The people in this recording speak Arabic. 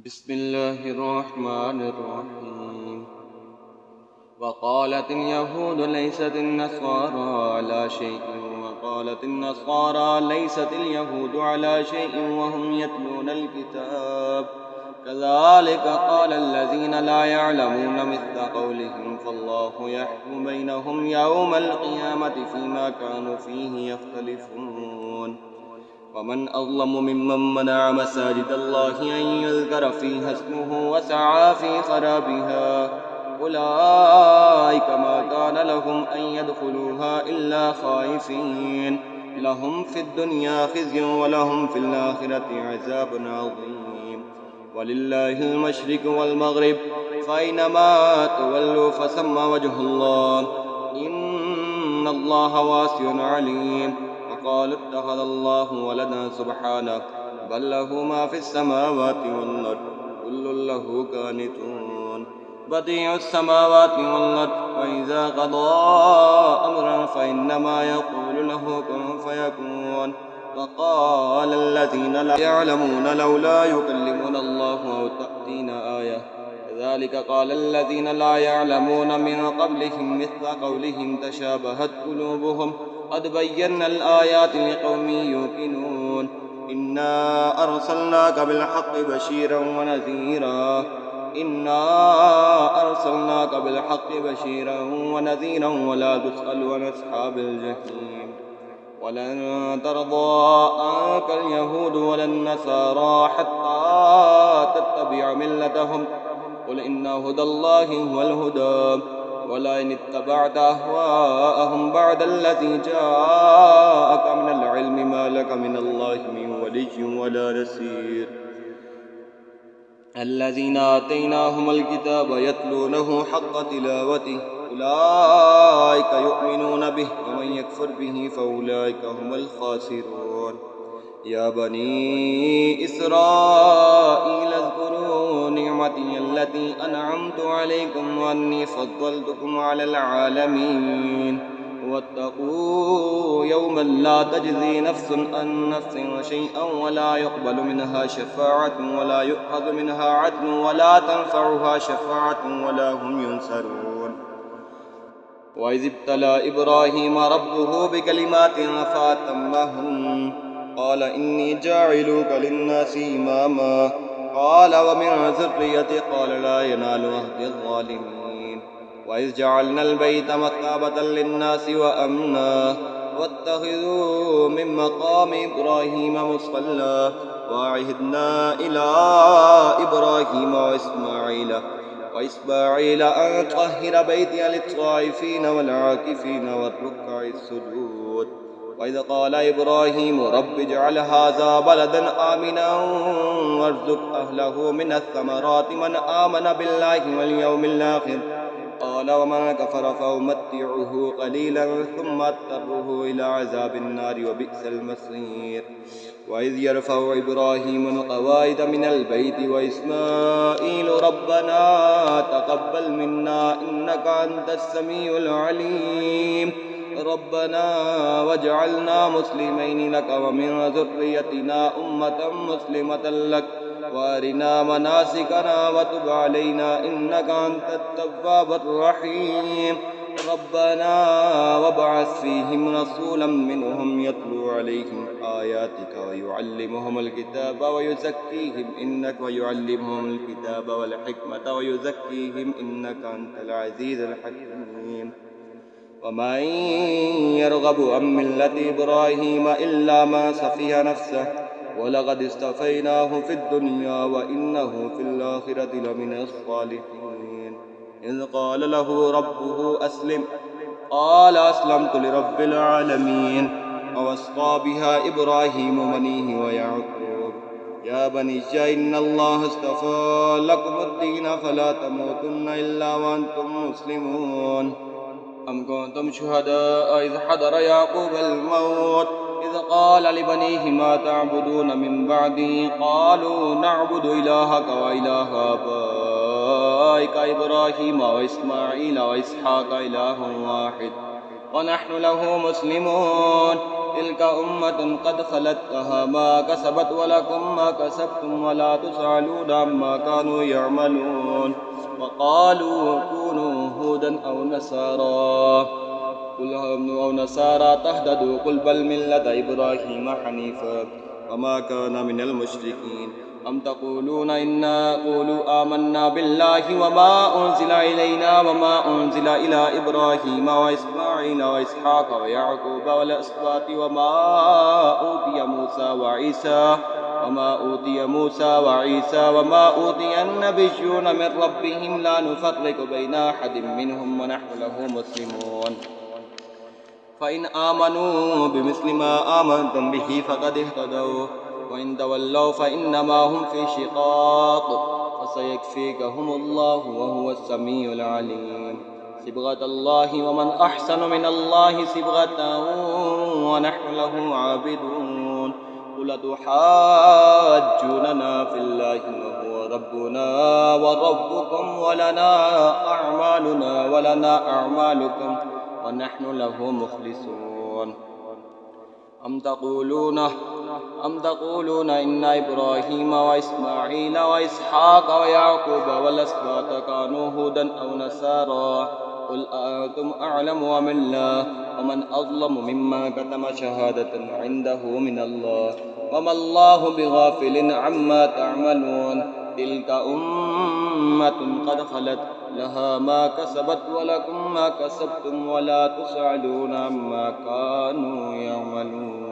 بسم الله الرحمن الرحيم. وقالت اليهود ليست النصارى على شيء وقالت النصارى ليست اليهود على شيء وهم يتلون الكتاب كذلك قال الذين لا يعلمون مثل قولهم فالله يحكم بينهم يوم القيامة فيما كانوا فيه يختلفون. ومن أظلم ممن منع مساجد الله أن يذكر فيها اسمه وسعى في خرابها أولئك ما كان لهم أن يدخلوها إلا خائفين لهم في الدنيا خزي ولهم في الآخرة عذاب عظيم. ولله المشرق والمغرب فأينما تولوا فثم وجه الله إن الله واسع عليم. وقالوا اتخذ الله ولدا سبحانه بل له ما في السماوات والأرض كل له قانتون. بديع السماوات والأرض وإذا قضى أمرا فإنما يقول له كن فيكون. وقال الذين لا يعلمون لولا يكلمنا الله أو تأتينا آية كذلك قال الذين لا يعلمون من قبلهم مثل قولهم تشابهت قلوبهم قد بينا الآيات لقوم يوقنون. إنا أرسلناك بالحق بشيرا ونذيرا ولا تسأل عن أصحاب الجحيم. ولن ترضى عنك اليهود ولا النصارى حتى تتبع ملتهم قل إن هدى الله هو الهدى ولئن اتبعت أهواءهم بعد الذي جاءك من العلم ما لك من الله من ولي ولا نصير. الذين آتيناهم الكتاب يتلونه حق تلاوته أولئك يؤمنون به ومن يكفر به فأولئك هم الخاسرون. يا بني إسرائيل اذكروا نعمتي التي أنعمت عليكم وأني فضلتكم على العالمين واتقوا يوما لا تجزي نفس عن نفس شيئا ولا يقبل منها شفاعة ولا يؤخذ منها عدل ولا تنفعها شفاعة ولا هم ينصرون. وإذ ابتلى إبراهيم ربه بكلمات فأتمهن قال إني جاعلك للناس إماما قال ومن ذريتي قال لا ينال عهد الظالمين. وإذ جعلنا البيت مثابة للناس وأمنا واتخذوا من مقام إبراهيم مصلى وعهدنا إلى إبراهيم وإسماعيل أن طهر بيتي للطائفين والعاكفين والركع السجود. وإذ قال إبراهيم رب اجعل هذا بلدا آمنا وارزق أهله من الثمرات من آمن بالله واليوم الآخر قال ومن كفر فأمتعه قليلا ثم أضطره إلى عذاب النار وبئس المصير. وإذ يرفع إبراهيم القواعد من البيت وإسماعيل ربنا تقبل منا إنك أنت السميع العليم ربنا واجعلنا مسلمين لك ومن ذريتنا أمة مسلمة لك وارنا مناسكنا وتب علينا إنك أنت التواب الرحيم. ربنا وابعث فيهم رسولا منهم يتلو عليهم آياتك ويعلمهم الكتاب والحكمة ويزكيهم إنك أنت العزيز الحكيم. ومن يرغب عن ملة إبراهيم إلا من سفه نفسه ولقد اصطفيناه في الدنيا وإنه في الآخرة لمن الصالحين. إذ قال له ربه أسلم قال أسلمت لرب العالمين. ووصى بها إبراهيم بنيه ويعقوب يا بني إن الله اصطفى لكم الدين فلا تموتن إلا وأنتم مسلمون. أم كنتم شهداء إذ حضر يعقوب الموت إذ قال لبنيه ما تعبدون من بعدي قالوا نعبد إلهك وإله آبائك إبراهيم وإسماعيل وإسحاق إله واحد ونحن له مسلمون. تلك أمة قد خلت لها ما كسبت ولكم ما كسبتم ولا تسألون عما كانوا يعملون وقالوا كونوا هودا أو نصارى تهتدوا قل بل ملة إبراهيم حنيفا وما كان من المشركين أم تقولون قولوا آمنا بالله وما أنزل إلينا وما أنزل إلى إبراهيم وإسماعيل وإسحاق ويعقوب والأسباط وما أوتي موسى وعيسى وما أوتي النبيون من ربهم لا نفرق بين أحد منهم ونحن له مسلمون فإن آمنوا بمثل ما آمنتم به فقد اهتدوا وإن تولوا فإنما هم في شقاق فسيكفيكهم الله وهو السميع العليم صبغة الله ومن أحسن من الله صبغة ونحن له عابدون قل تحاجوننا في الله وهو ربنا وربكم ولنا أعمالكم ونحن له مخلصون أم تقولون إن إبراهيم وإسماعيل وإسحاق ويعقوب والأسباط كانوا هودا أو نصارى قل أأنتم أعلم أم الله ومن أظلم ممن كتم شهادة عنده من الله وما الله بغافل عما تعملون تلك أمة قد خلت لها ما كسبت ولكم ما كسبتم ولا تسألون عما كانوا يعملون